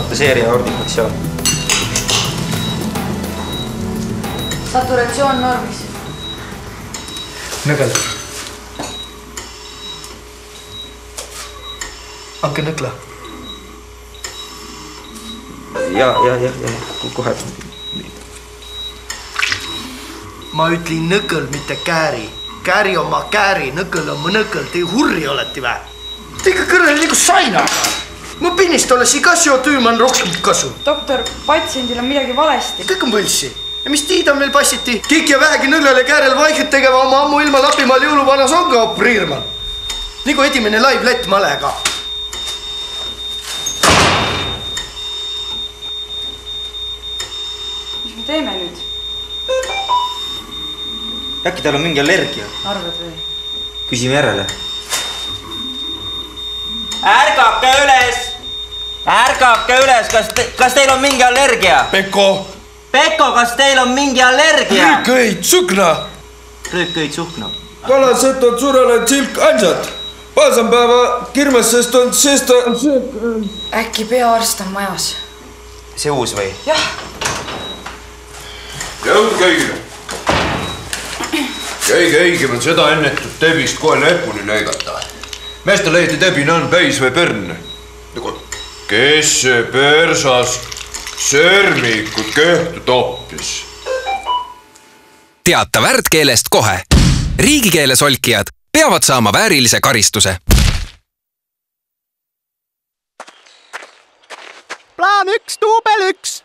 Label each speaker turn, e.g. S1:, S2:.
S1: Fantaseeria aordinfektsioon.
S2: Saturatsioon normis.
S3: Nõgel. Anke nõkla.
S1: Ja, kohe.
S3: Ma ütlin nõkõl, mitte kääri. Kääri on ma kääri, nõkõl on mu nõkõl. Te hurri olete vä? Te ikka kõrvel nagu saina. Mu pinnist olles iga seotüüman rohkem kasu.
S2: Doktor, patsiendil on midagi valesti.
S3: Kõik on võlsi. Ja mis tiida meil passiti? Kik ja vähegi nõllele käärel vaiket tegeva oma ammu ilma Lapimaal jõuluvanas on ka opereerimal. Nagu edimene live lätt malega.
S2: Mis me teeme nüüd?
S1: Äkki tal on mingi allergia?
S2: Arvad või?
S1: Küsime järele. Ärgake üles! Ärgake üles! Kas teil on mingi allergia?
S3: Pekko!
S1: Pekko, kas teil on mingi allergia?
S3: Rüüköid sukna!
S1: Rüüköid sukna.
S4: Kalaset on surele tsilk ansat. Paasanpäeva kirmessest on sest...
S2: Äkki peaarst on majas?
S1: See uus või?
S2: Jah.
S4: Jõud kõigile. Käige õigemalt seda ennetut tebist kohe lepuni lõigata. Meeste leidi tebina on päis või pärn. Kes see persas sörmikud köhtu toppis?
S5: Teata värdkeelest kohe. Riigikeele solkijad peavad saama väärilise karistuse.
S6: Plaan 1, duubel 1.